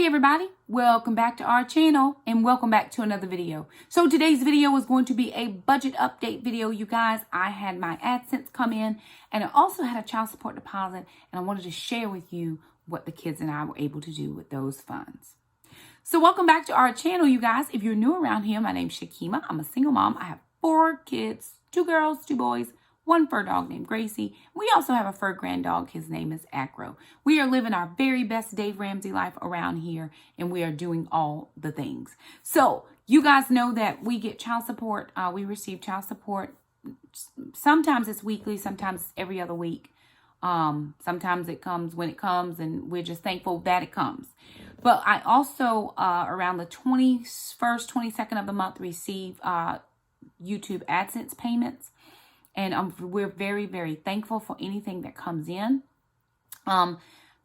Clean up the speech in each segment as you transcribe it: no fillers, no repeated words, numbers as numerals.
Hey everybody, welcome back to our channel and welcome back to another video. So today's video is going to be a budget update video, you guys. I had my AdSense come in and I also had a child support deposit, and I wanted to share with you what the kids and I were able to do with those funds. So welcome back to our channel, you guys. If you're new around here, my name's Shakema. I'm a single mom. I have 4 kids, 2 girls, 2 boys, 1 fur dog named Gracie. We also have a fur grand dog. His name is Acro. We are living our very best Dave Ramsey life around here, and we are doing all the things. So you guys know that we get child support. We receive child support. Sometimes it's weekly, sometimes it's every other week. Sometimes it comes when it comes, and we're just thankful that it comes. But I also, around the 21st, 22nd of the month, receive YouTube AdSense payments. And we're very, very thankful for anything that comes in.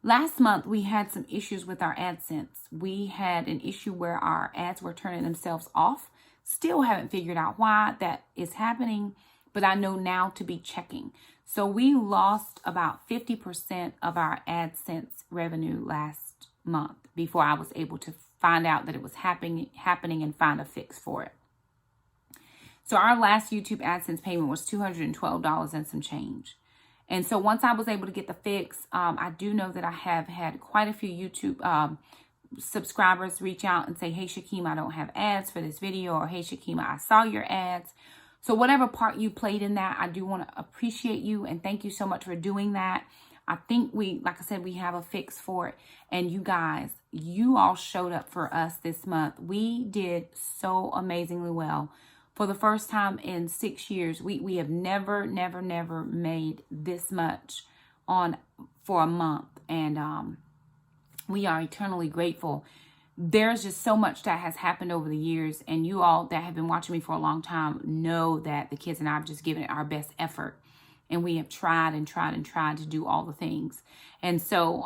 Last month, we had some issues with our AdSense. We had an issue where our ads were turning themselves off. Still haven't figured out why that is happening, but I know now to be checking. So we lost about 50% of our AdSense revenue last month before I was able to find out that it was happening and find a fix for it. So our last YouTube AdSense payment was $212 and some change. And so once I was able to get the fix, I do know that I have had quite a few YouTube subscribers reach out and say, hey, Shakema, I don't have ads for this video, or hey, Shakema, I saw your ads. So whatever part you played in that, I do want to appreciate you and thank you so much for doing that. I think like I said, we have a fix for it. And you guys, you all showed up for us this month. We did so amazingly well. For the first time in 6 years, we have never made this much for a month. And we are eternally grateful. There's just so much that has happened over the years. And you all that have been watching me for a long time know that the kids and I have just given it our best effort. And we have tried to do all the things. And so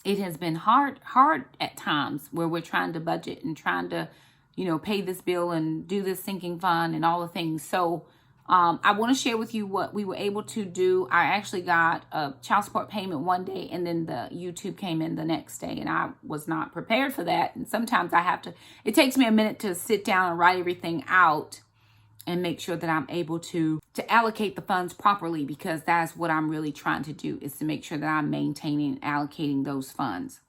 it has been hard at times where we're trying to budget and trying to pay this bill and do this sinking fund and all the things. So I want to share with you what we were able to do. I actually got a child support payment one day, and then the YouTube came in the next day, and I was not prepared for that. And sometimes it takes me a minute to sit down and write everything out and make sure that I'm able to allocate the funds properly, because that's what I'm really trying to do, is to make sure that I'm maintaining, allocating those funds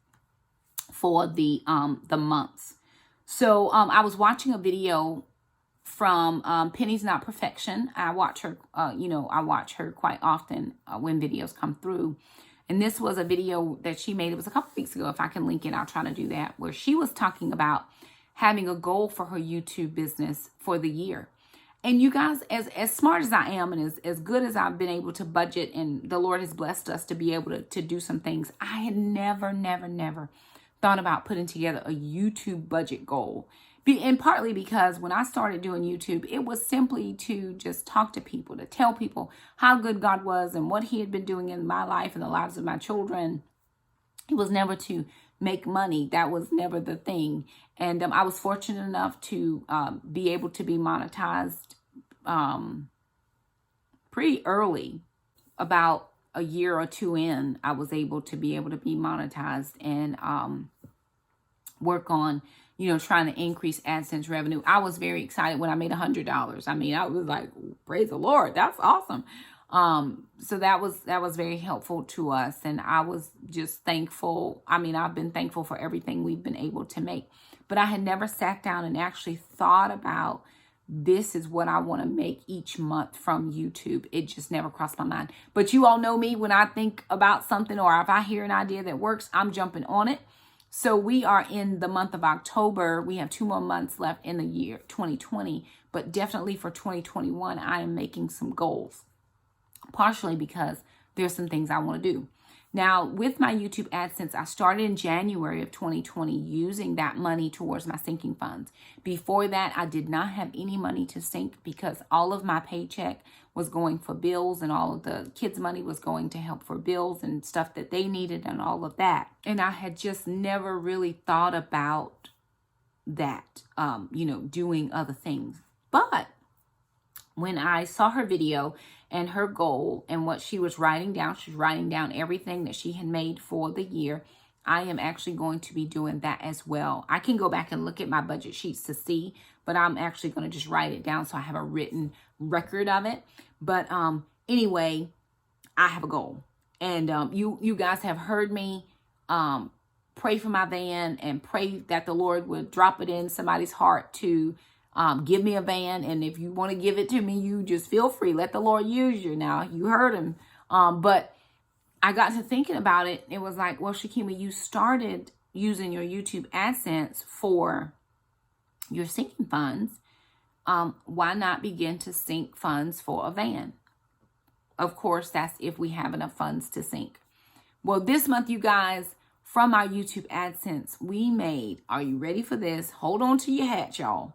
for the months. So I was watching a video from Penny's Not Perfection. I watch her, I watch her quite often when videos come through. And this was a video that she made. It was a couple weeks ago. If I can link it, I'll try to do that, where she was talking about having a goal for her YouTube business for the year. And you guys, as smart as I am and as good as I've been able to budget, and the Lord has blessed us to be able to do some things, I had never thought about putting together a YouTube budget goal. And partly because when I started doing YouTube, it was simply to just talk to people, to tell people how good God was and what he had been doing in my life and the lives of my children. It was never to make money. That was never the thing. And I was fortunate enough to be able to be monetized pretty early. About a year or 2 in, I was able to be monetized and work on, trying to increase AdSense revenue. I was very excited when I made $100. I mean, I was like, praise the Lord, that's awesome. So that was very helpful to us, and I was just thankful. I mean, I've been thankful for everything we've been able to make, but I had never sat down and actually thought about, this is what I want to make each month from YouTube. It just never crossed my mind. But you all know me, when I think about something or if I hear an idea that works, I'm jumping on it. So we are in the month of October. We have 2 more months left in the year 2020, but definitely for 2021, I am making some goals, partially because there's some things I want to do. Now, with my YouTube AdSense, I started in January of 2020 using that money towards my sinking funds. Before that, I did not have any money to sink because all of my paycheck was going for bills, and all of the kids' money was going to help for bills and stuff that they needed and all of that. And I had just never really thought about that, doing other things. But when I saw her video and her goal and what she was writing down everything that she had made for the year, I am actually going to be doing that as well. I can go back and look at my budget sheets to see, but I'm actually going to just write it down so I have a written record of it. But anyway, I have a goal. And you guys have heard me pray for my van and pray that the Lord would drop it in somebody's heart to give me a van. And if you want to give it to me, you just feel free. Let the Lord use you. Now, you heard him. But I got to thinking about it. It was like, well, Shakema, you started using your YouTube AdSense for your sinking funds. Why not begin to sink funds for a van? Of course, that's if we have enough funds to sink. Well, this month, you guys, from our YouTube AdSense, we made, are you ready for this? Hold on to your hat, y'all.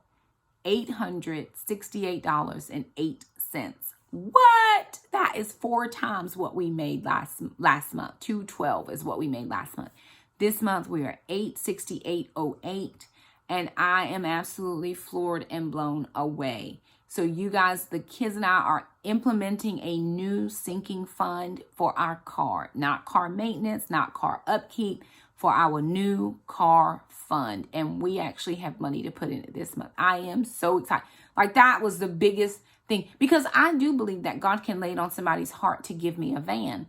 $868.08. What? That is 4 times what we made last month. $212 is what we made last month. This month we are $868.08, and I am absolutely floored and blown away. So you guys, the kids and I are implementing a new sinking fund for our car, not car maintenance, not car upkeep, for our new car fund. And we actually have money to put in it this month. I am so excited. Like, that was the biggest thing, because I do believe that God can lay it on somebody's heart to give me a van.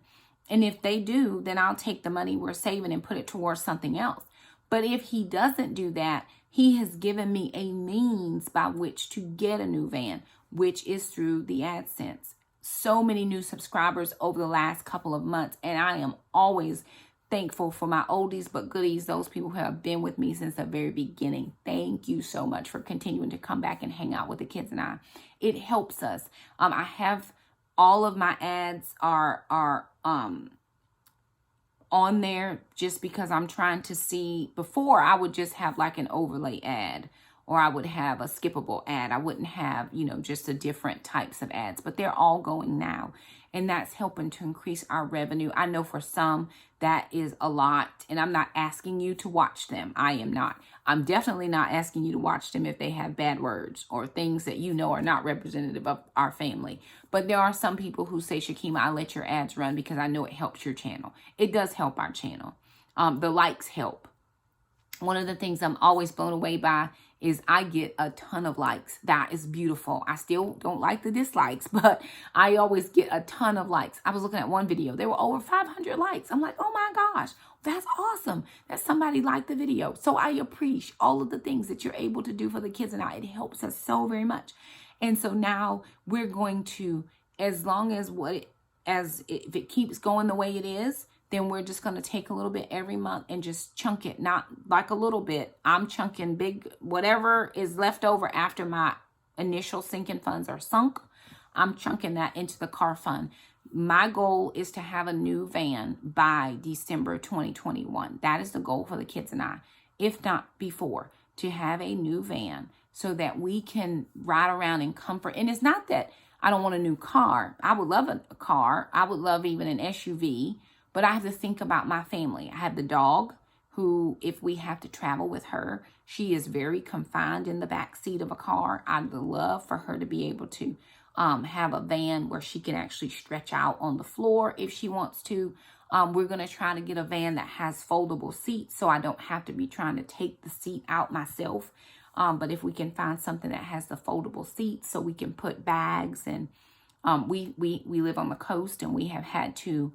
And if they do, then I'll take the money we're saving and put it towards something else. But if he doesn't do that, he has given me a means by which to get a new van, which is through the AdSense. So many new subscribers over the last couple of months, and I am always thankful for my oldies but goodies, those people who have been with me since the very beginning. Thank you so much for continuing to come back and hang out with the kids and I. It helps us. I have all of my ads are on there just because I'm trying to see. Before, I would just have like an overlay ad, or I would have a skippable ad. I wouldn't have, just the different types of ads, but they're all going now. And that's helping to increase our revenue. I know for some that is a lot, and I'm not asking you to watch them. I am not. I'm definitely not asking you to watch them if they have bad words or things that are not representative of our family. But there are some people who say, Shakema, I let your ads run because I know it helps your channel. It does help our channel. The likes help. One of the things I'm always blown away by is I get a ton of likes. That is beautiful. I still don't like the dislikes, but I always get a ton of likes. I was looking at one video. There were over 500 likes. I'm like, oh my gosh, that's awesome that somebody liked the video. So I appreciate all of the things that you're able to do for the kids and I. It helps us so very much. And so now we're going to, as long as if it keeps going the way it is, then we're just going to take a little bit every month and just chunk it. Not like a little bit. I'm chunking big, whatever is left over after my initial sinking funds are sunk. I'm chunking that into the car fund. My goal is to have a new van by December 2021. That is the goal for the kids and I, if not before, to have a new van so that we can ride around in comfort. And it's not that I don't want a new car. I would love a car. I would love even an SUV. But I have to think about my family. I have the dog who, if we have to travel with her, she is very confined in the back seat of a car. I'd love for her to be able to have a van where she can actually stretch out on the floor if she wants to. We're going to try to get a van that has foldable seats so I don't have to be trying to take the seat out myself. But if we can find something that has the foldable seats so we can put bags, and we live on the coast and we have had to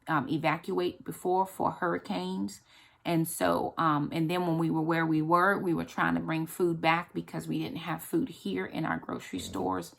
evacuate before for hurricanes. And so, and then when we were where we were trying to bring food back because we didn't have food here in our grocery stores.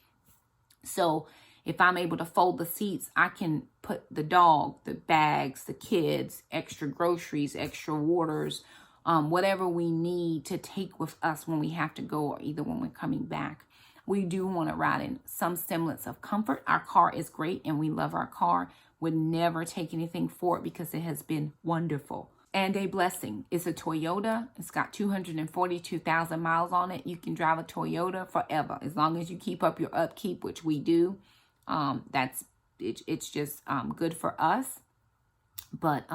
So if I'm able to fold the seats, I can put the dog, the bags, the kids, extra groceries, extra waters, whatever we need to take with us when we have to go, or either when we're coming back. We do want to ride in some semblance of comfort. Our car is great and we love our car. Would never take anything for it because it has been wonderful and a blessing. It's a Toyota. It's got 242,000 miles on it. You can drive a Toyota forever as long as you keep up your upkeep, which we do. It's just good for us. But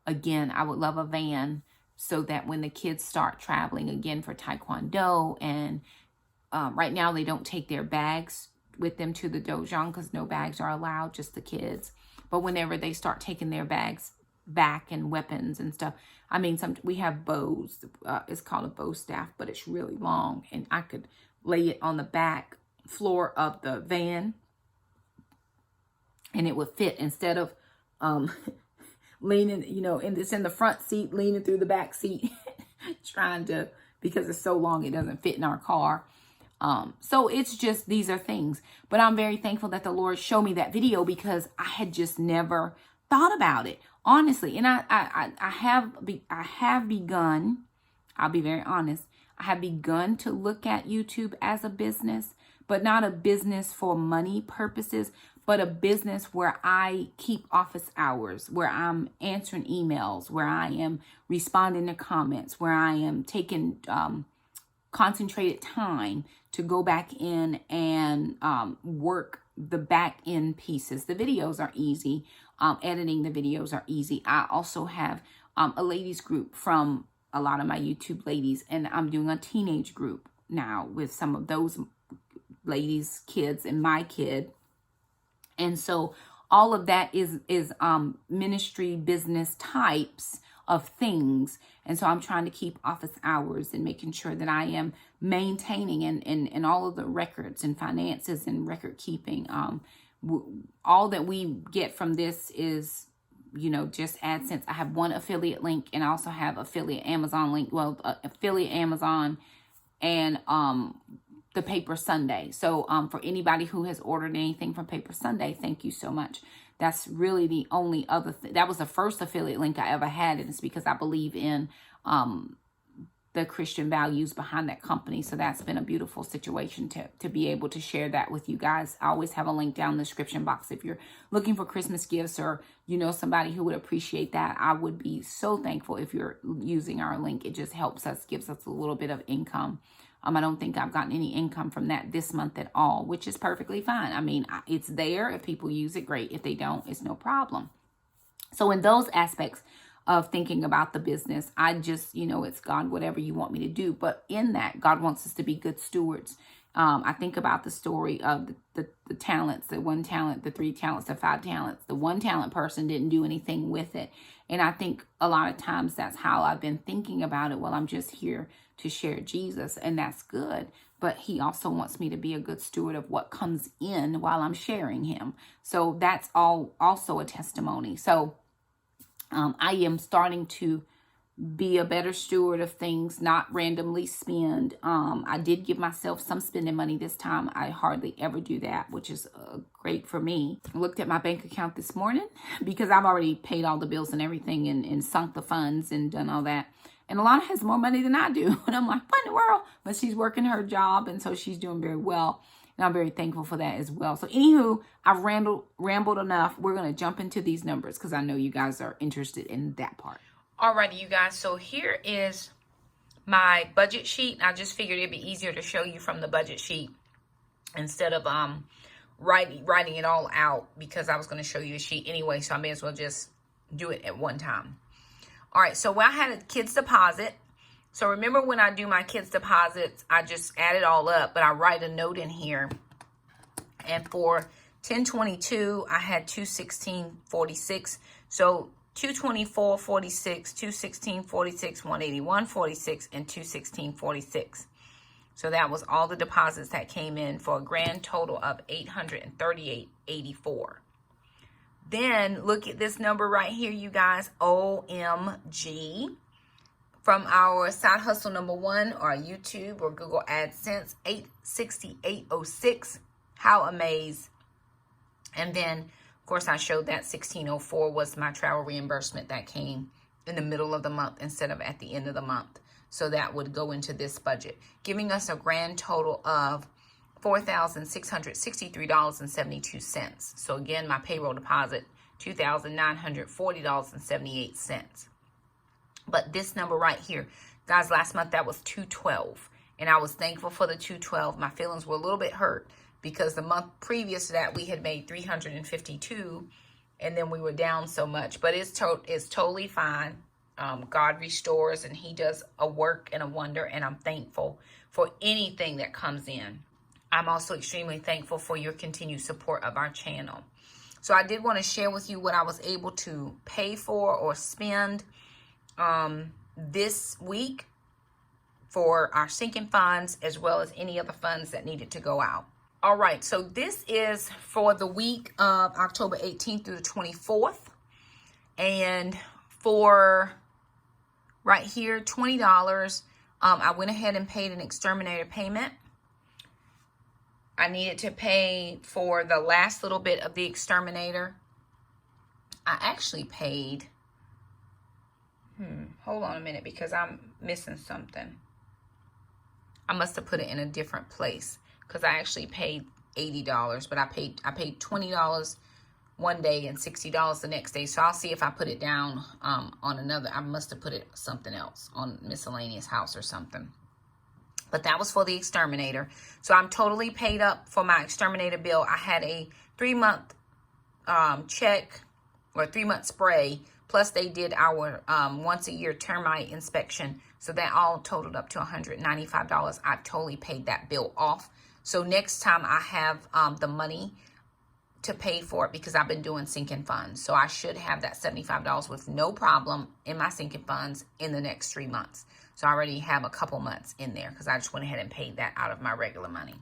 again, I would love a van so that when the kids start traveling again for Taekwondo, and right now they don't take their bags with them to the dojang because no bags are allowed, just the kids. But whenever they start taking their bags back and weapons and stuff. I mean, we have bows. It's called a bow staff, but it's really long, and I could lay it on the back floor of the van, and it would fit instead of leaning, you know, and it's in the front seat, leaning through the back seat, trying to, because it's so long, it doesn't fit in our car. So it's just, these are things, but I'm very thankful that the Lord showed me that video, because I had just never thought about it, honestly. And I have begun, I'll be very honest, I have begun to look at YouTube as a business, but not a business for money purposes, but a business where I keep office hours, where I'm answering emails, where I am responding to comments, where I am taking concentrated time to go back in and work the back end pieces. The videos are easy. Editing the videos are easy. I also have a ladies group from a lot of my YouTube ladies, and I'm doing a teenage group now with some of those ladies' kids and my kid. And so all of that is ministry business types of things. And so I'm trying to keep office hours and making sure that I am maintaining and all of the records and finances and record keeping. All that we get from this is, you know, just AdSense. I have one affiliate link, and I also have affiliate Amazon link. Well, affiliate Amazon and the Paper Sunday. So for anybody who has ordered anything from Paper Sunday, thank you so much. That's really the only other thing. That was the first affiliate link I ever had, and it's because I believe in the Christian values behind that company. So that's been a beautiful situation to be able to share that with you guys. I always have a link down in the description box if you're looking for Christmas gifts, or you know somebody who would appreciate that. I would be so thankful if you're using our link. It just helps us, gives us a little bit of income. I don't think I've gotten any income from that this month at all, which is perfectly fine. I mean, it's there. If people use it, great. If they don't, it's no problem. So in those aspects of thinking about the business, I just, you know, it's God, whatever you want me to do. But in that, God wants us to be good stewards. I think about the story of the talents, the 1 talent, the 3 talents, the 5 talents. The 1 talent person didn't do anything with it. And I think a lot of times that's how I've been thinking about it. Well, I'm just here to share Jesus, and that's good. But he also wants me to be a good steward of what comes in while I'm sharing him. So that's all also a testimony. So I am starting to be a better steward of things, not randomly spend. I did give myself some spending money this time. I hardly ever do that, which is great for me. I looked at my bank account this morning because I've already paid all the bills and everything and sunk the funds and done all that. And Alana has more money than I do. And I'm like, what in the world? But she's working her job, and so she's doing very well. And I'm very thankful for that as well. So anywho, I've rambled enough. We're going to jump into these numbers because I know you guys are interested in that part. Alrighty, you guys. So here is my budget sheet. I just figured it'd be easier to show you from the budget sheet instead of writing it all out, because I was going to show you the sheet anyway. So I may as well just do it at one time. All right, so I had a kids deposit. So remember when I do my kids deposits, I just add it all up, but I write a note in here. And for 10/22, I had 216.46. So 224.46, 216.46, 181.46, and 216.46. So that was all the deposits that came in for a grand total of $838.84. Then look at this number right here, you guys. OMG. From our side hustle number 1, or YouTube or Google AdSense, $868.06. How amazed. And then, of course, I showed that $16.04 was my travel reimbursement that came in the middle of the month instead of at the end of the month. So that would go into this budget, giving us a grand total of $4,663.72. So again, my payroll deposit, $2,940.78. But this number right here, guys, last month that was $212. And I was thankful for the $212. My feelings were a little bit hurt because the month previous to that we had made $352, and then we were down so much. But it's totally fine. God restores, and he does a work and a wonder, and I'm thankful for anything that comes in. I'm also extremely thankful for your continued support of our channel. So I did want to share with you what I was able to pay for or spend this week for our sinking funds, as well as any other funds that needed to go out. All right, so this is for the week of October 18th through the 24th. And for right here, $20, I went ahead and paid an exterminator payment. I needed to pay for the last little bit of the exterminator. I actually paid, hold on a minute, because I'm missing something. I must have put it in a different place, because I actually paid $80, but I paid $20 one day and $60 the next day. So I'll see if I put it down on another. I must have put it something else on miscellaneous house or something. But that was for the exterminator. So I'm totally paid up for my exterminator bill. I had a 3-month check or 3-month spray. Plus they did our once a year termite inspection. So that all totaled up to $195. I've totally paid that bill off. So next time I have the money to pay for it, because I've been doing sinking funds. So I should have that $75 with no problem in my sinking funds in the next 3 months. So I already have a couple months in there, because I just went ahead and paid that out of my regular money.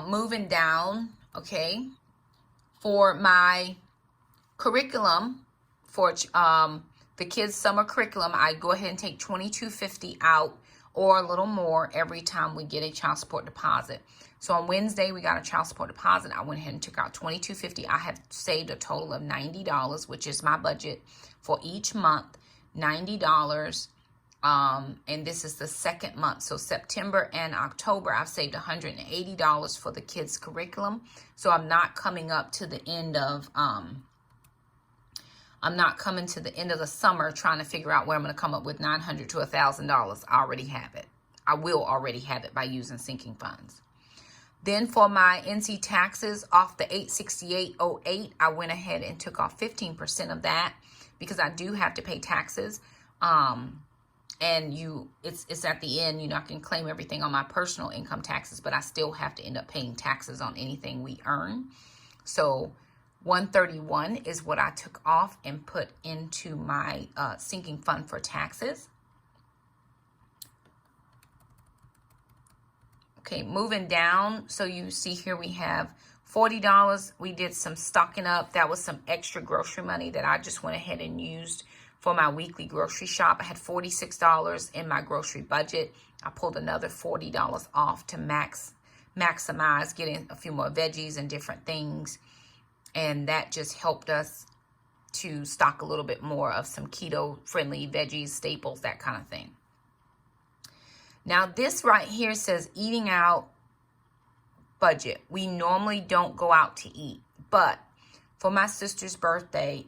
Moving down, okay, for my curriculum, for the kids' summer curriculum, I go ahead and take $22.50 out, or a little more every time we get a child support deposit. So on Wednesday, we got a child support deposit. I went ahead and took out $22.50. I have saved a total of $90, which is my budget for each month, $90. And this is the second month. So September and October, I've saved $180 for the kids' curriculum. So I'm not coming up to the end of, I'm not coming to the end of the summer trying to figure out where I'm going to come up with $900 to $1,000. I already have it. I will already have it by using sinking funds. Then for my NC taxes off the $868.08, I went ahead and took off 15% of that, because I do have to pay taxes. And it's at the end, I can claim everything on my personal income taxes, but I still have to end up paying taxes on anything we earn. So $131 is what I took off and put into my sinking fund for taxes. Okay, moving down, so you see here we have $40. We did some stocking up. That was some extra grocery money that I just went ahead and used for my weekly grocery shop. I had $46 in my grocery budget. I pulled another $40 off to maximize getting a few more veggies and different things. And that just helped us to stock a little bit more of some keto-friendly veggies, staples, that kind of thing. Now, this right here says eating out budget. We normally don't go out to eat, but for my sister's birthday,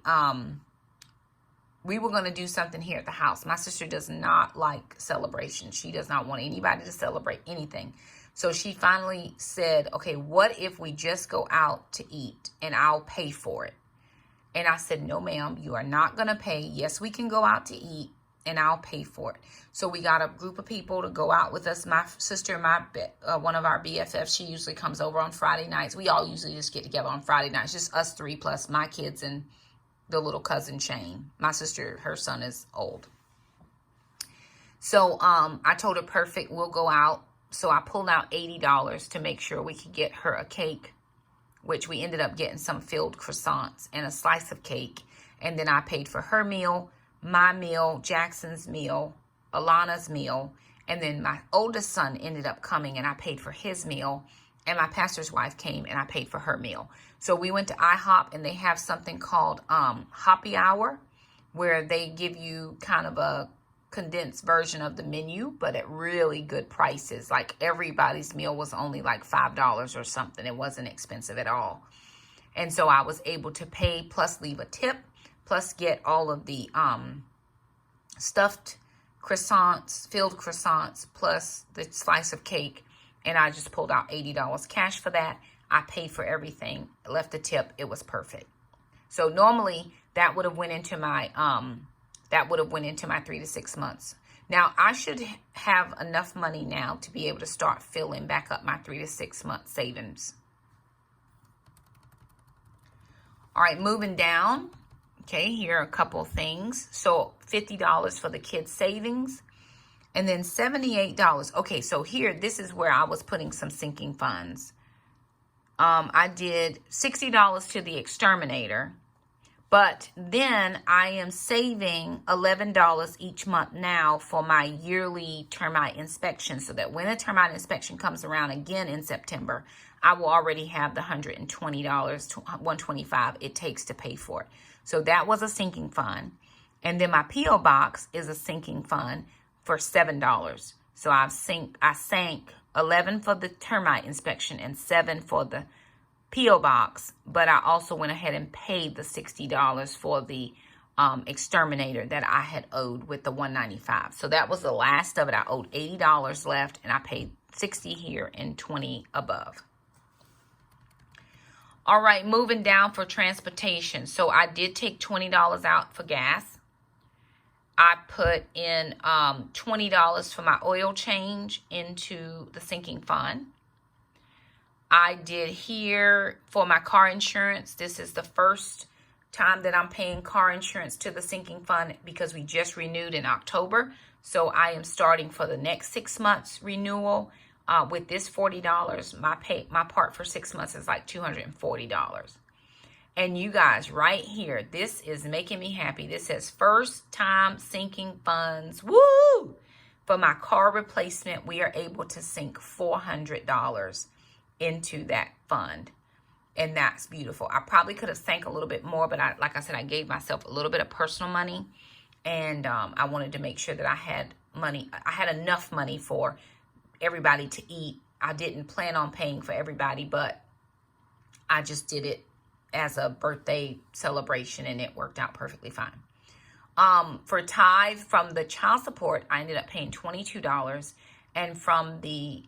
we were going to do something here at the house. My sister does not like celebration. She does not want anybody to celebrate anything. So she finally said, okay, what if we just go out to eat and I'll pay for it? And I said, no, ma'am, you are not going to pay. Yes, we can go out to eat and I'll pay for it. So we got a group of people to go out with us. My sister and one of our BFFs, she usually comes over on Friday nights. We all usually just get together on Friday nights, just us three plus my kids and the little cousin Shane. My sister, her son is old. So I told her, perfect, we'll go out. So I pulled out $80 to make sure we could get her a cake, which we ended up getting some filled croissants and a slice of cake. And then I paid for her meal, my meal, Jackson's meal, Alana's meal, and then my oldest son ended up coming and I paid for his meal, and my pastor's wife came and I paid for her meal. So we went to IHOP and they have something called Happy Hour, where they give you kind of a condensed version of the menu, but at really good prices. Like everybody's meal was only like $5 or something. It wasn't expensive at all. And so I was able to pay plus leave a tip, plus get all of the stuffed croissants, filled croissants, plus the slice of cake. And I just pulled out $80 cash for that. I paid for everything, left a tip. It was perfect. So normally that would have went into my 3 to 6 months. Now I should have enough money now to be able to start filling back up my 3 to 6 month savings. All right, moving down. Okay, here are a couple of things. So $50 for the kids' savings. And then $78. Okay, so here, this is where I was putting some sinking funds. I did $60 to the exterminator. But then I am saving $11 each month now for my yearly termite inspection, so that when a termite inspection comes around again in September, I will already have the $120, $125 it takes to pay for it. So that was a sinking fund. And then my P.O. box is a sinking fund for $7. So I sank 11 for the termite inspection and 7 for the P.O. box, but I also went ahead and paid the $60 for the exterminator that I had owed with the $195. So that was the last of it. I owed $80 left, and I paid $60 here and $20 above. All right, moving down for transportation. So I did take $20 out for gas. I put in $20 for my oil change into the sinking fund. I did here for my car insurance. This is the first time that I'm paying car insurance to the sinking fund because we just renewed in October. So I am starting for the next 6 months renewal with this $40. My part for 6 months is like $240. And you guys, right here, this is making me happy. This says first time sinking funds. Woo! For my car replacement, we are able to sink $400 into that fund, and that's beautiful. I probably could have sank a little bit more, but like I said, I gave myself a little bit of personal money, and I wanted to make sure that I had money. I had enough money for everybody to eat. I didn't plan on paying for everybody, but I just did it as a birthday celebration, and it worked out perfectly fine. For tithe from the child support, I ended up paying $22, and from the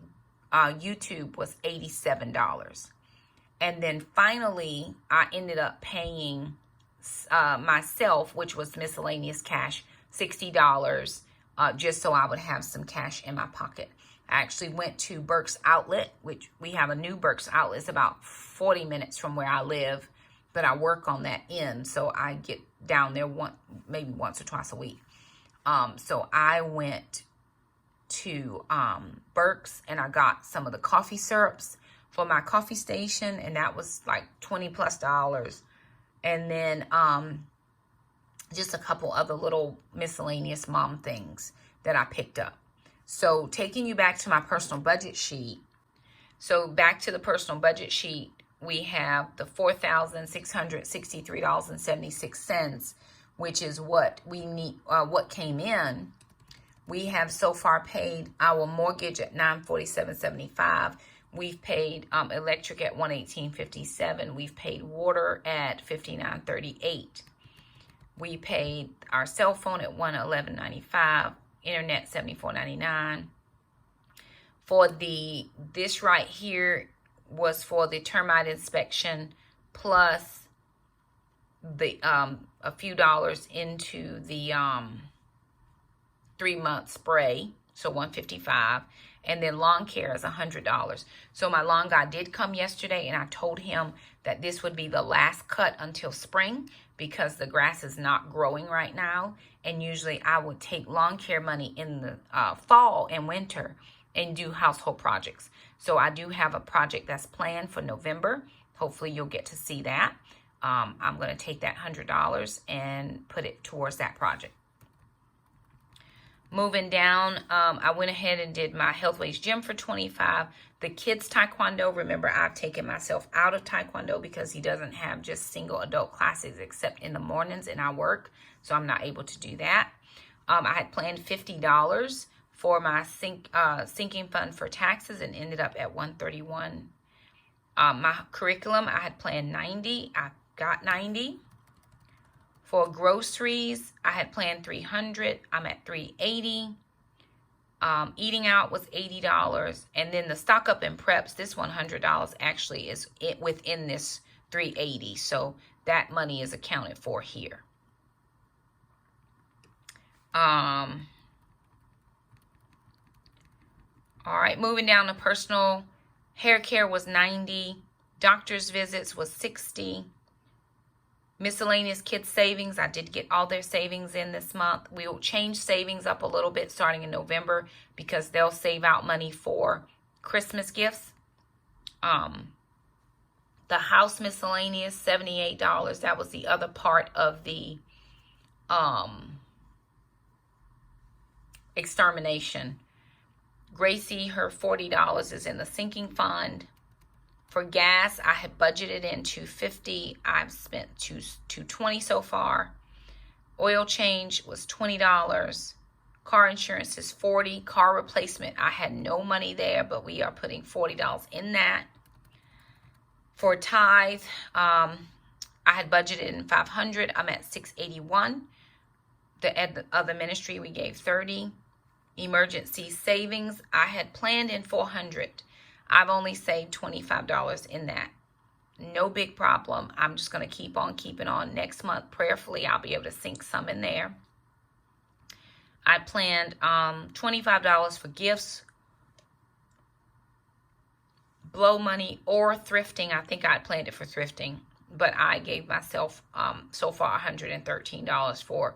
YouTube was $87. And then finally, I ended up paying myself, which was miscellaneous cash, $60, just so I would have some cash in my pocket. I actually went to Burke's Outlet, which we have a new Burke's Outlet. It's about 40 minutes from where I live, but I work on that end, so I get down there maybe once or twice a week. So I went to Burke's, and I got some of the coffee syrups for my coffee station, and that was like $20+. And then just a couple other little miscellaneous mom things that I picked up. So taking you back to my personal budget sheet. So back to the personal budget sheet, we have the $4,663.76, which is what we need, what came in. We have so far paid our mortgage at $947.75. We've paid electric at $118.57. We've paid water at $59.38. We paid our cell phone at $111.95. Internet $74.99. For this right here was for the termite inspection plus the a few dollars into the 3-month spray, so $155, and then lawn care is $100. So my lawn guy did come yesterday, and I told him that this would be the last cut until spring because the grass is not growing right now, and usually I would take lawn care money in the fall and winter and do household projects. So I do have a project that's planned for November. Hopefully you'll get to see that. I'm going to take that $100 and put it towards that project. Moving down, I went ahead and did my Healthways gym for $25. The kids taekwondo, remember I've taken myself out of taekwondo because he doesn't have just single adult classes except in the mornings and I work, so I'm not able to do that. I had planned $50 for my sinking fund for taxes and ended up at $131. My curriculum, I had planned $90. I got $90. For groceries, I had planned $300. I'm at $380. Eating out was $80. And then the stock up and preps, this $100 actually is within this $380. So that money is accounted for here. All right, moving down to personal hair care was $90. Doctor's visits was $60. Miscellaneous kids savings, I did get all their savings in this month. We will change savings up a little bit starting in November because they'll save out money for Christmas gifts. The house miscellaneous, $78. That was the other part of the extermination. Gracie, her $40 is in the sinking fund. For gas, I had budgeted in $250. I've spent $220 so far. Oil change was $20. Car insurance is $40. Car replacement, I had no money there, but we are putting $40 in that. For tithe, I had budgeted in $500. I'm at $681. The other ministry, we gave $30. Emergency savings, I had planned in $400. I've only saved $25 in that. No big problem. I'm just going to keep on keeping on. Next month, prayerfully, I'll be able to sink some in there. I planned $25 for gifts, blow money, or thrifting. I think I planned it for thrifting, but I gave myself so far $113 for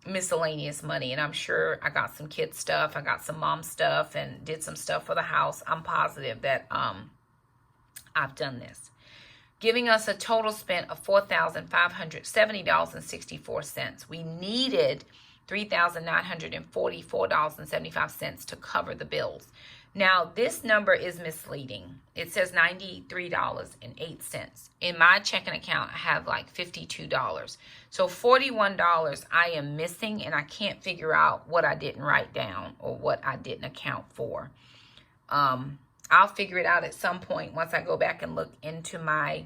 miscellaneous money, and I'm sure I got some kid stuff, I got some mom stuff, and did some stuff for the house. I'm positive that I've done this, giving us a total spent of $4,570.64. We needed $3,944.75 to cover the bills. Now, this number is misleading. It says $93.08. In my checking account, I have like $52. So $41 I am missing, and I can't figure out what I didn't write down or what I didn't account for. I'll figure it out at some point once I go back and look into my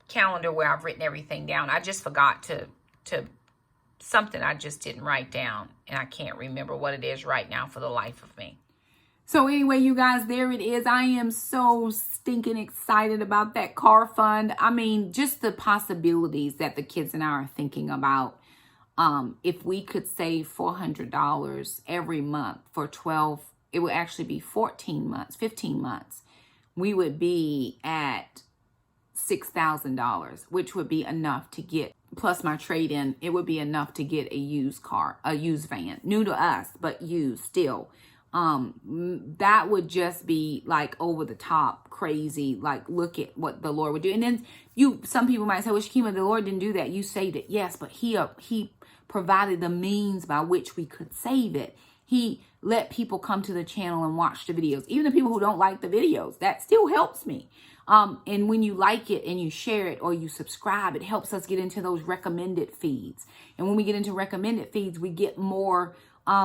calendar where I've written everything down. I just forgot to something I just didn't write down, and I can't remember what it is right now for the life of me. So anyway, you guys, there it is. I am so stinking excited about that car fund. I mean, just the possibilities that the kids and I are thinking about. If we could save $400 every month for 12, it would actually be 14 months, 15 months. We would be at $6,000, which would be enough to get, plus my trade-in, it would be enough to get a used car, a used van, new to us, but used still. That would just be like over the top crazy. Like, look at what the Lord would do. And then some people might say, well, Shakema, the Lord didn't do that. You saved it. Yes, but he provided the means by which we could save it. He let people come to the channel and watch the videos. Even the people who don't like the videos, that still helps me. And when you like it and you share it or you subscribe, it helps us get into those recommended feeds. And when we get into recommended feeds, we get more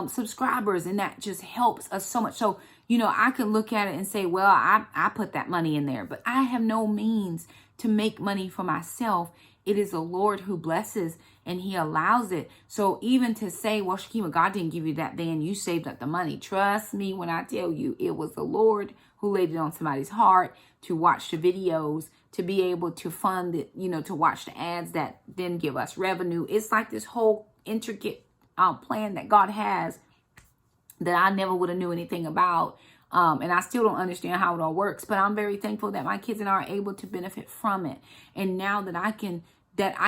subscribers, and that just helps us so much. So, I can look at it and say, well, I put that money in there, but I have no means to make money for myself. It is the Lord who blesses, and he allows it. So even to say, well, Shakema, God didn't give you that van, you saved up the money. Trust me when I tell you, it was the Lord who laid it on somebody's heart to watch the videos, to be able to fund it, to watch the ads that then give us revenue. It's like this whole intricate plan that God has that I never would have knew anything about. And I still don't understand how it all works, but I'm very thankful that my kids and I are able to benefit from it. And now that I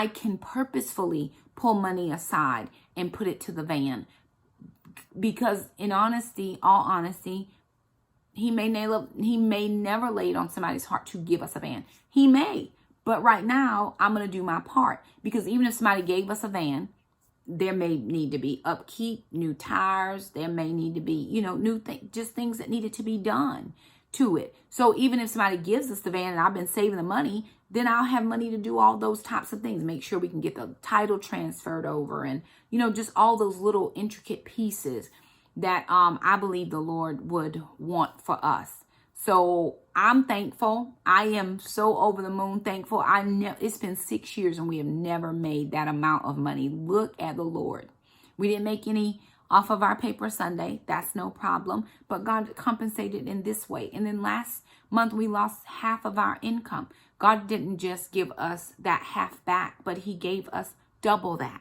can purposefully pull money aside and put it to the van, because in all honesty, he may never lay it on somebody's heart to give us a van. He may, but right now I'm going to do my part, because even if somebody gave us a van, there may need to be upkeep, new tires. There may need to be, new things, just things that needed to be done to it. So even if somebody gives us the van and I've been saving the money, then I'll have money to do all those types of things. Make sure we can get the title transferred over, and, just all those little intricate pieces that I believe the Lord would want for us. So I'm thankful. I am so over the moon thankful. It's been 6 years and we have never made that amount of money. Look at the Lord. We didn't make any off of our paper Sunday. That's no problem. But God compensated in this way. And then last month we lost half of our income. God didn't just give us that half back, but he gave us double that.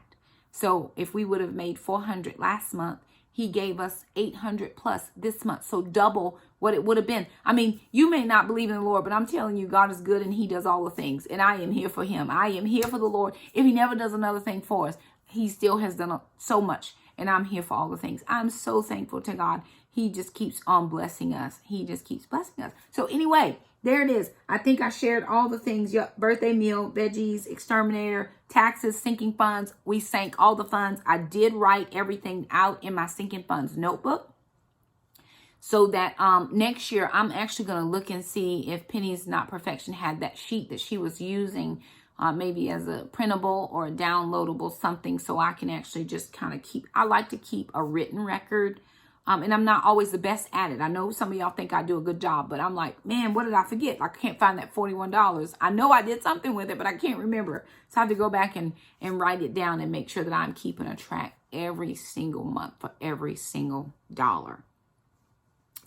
So if we would have made $400 last month He gave us 800 plus this month. So double what it would have been. I mean, you may not believe in the Lord, but I'm telling you, God is good and he does all the things. And I am here for him. I am here for the Lord. If he never does another thing for us, he still has done so much. And I'm here for all the things. I'm so thankful to God. He just keeps on blessing us. He just keeps blessing us. So anyway, there it is. I think I shared all the things. Yep, birthday meal, veggies, exterminator, taxes, sinking funds. We sank all the funds. I did write everything out in my sinking funds notebook. So that next year, I'm actually going to look and see if Penny's Not Perfection had that sheet that she was using, maybe as a printable or a downloadable something, so I can actually just kind of keep. I like to keep a written record. And I'm not always the best at it. I know some of y'all think I do a good job, but I'm like, man, what did I forget? I can't find that $41. I know I did something with it, but I can't remember. So I have to go back and write it down and make sure that I'm keeping a track every single month for every single dollar.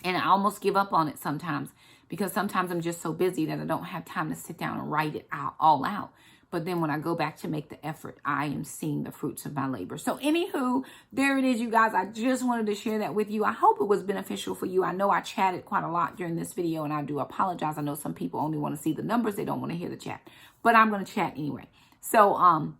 And I almost give up on it sometimes because sometimes I'm just so busy that I don't have time to sit down and write it all out. But then when I go back to make the effort, I am seeing the fruits of my labor. So anywho, there it is, you guys. I just wanted to share that with you. I hope it was beneficial for you. I know I chatted quite a lot during this video, and I do apologize. I know some people only want to see the numbers. They don't want to hear the chat. But I'm going to chat anyway. So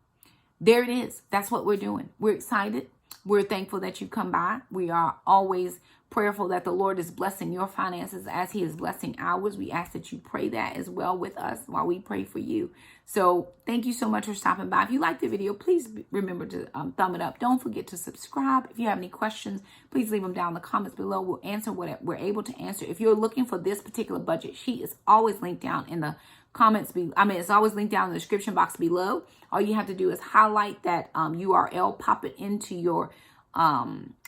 there it is. That's what we're doing. We're excited. We're thankful that you come by. We are always prayerful that the Lord is blessing your finances as he is blessing ours. We ask that you pray that as well with us while we pray for you. So thank you so much for stopping by. If you liked the video, please remember to thumb it up. Don't forget to subscribe. If you have any questions, please leave them down in the comments below. We'll answer what we're able to answer. If you're looking for this particular budget sheet, it's always linked down in the comments. It's always linked down in the description box below. All you have to do is highlight that URL, pop it into your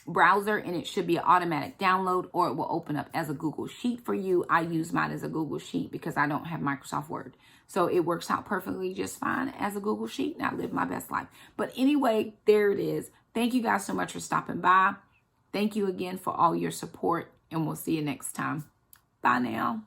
browser, and it should be an automatic download, or it will open up as a Google Sheet for you. I use mine as a Google Sheet because I don't have Microsoft Word. So it works out perfectly just fine as a Google Sheet, and I live my best life. But anyway, there it is. Thank you guys so much for stopping by. Thank you again for all your support, and we'll see you next time. Bye now.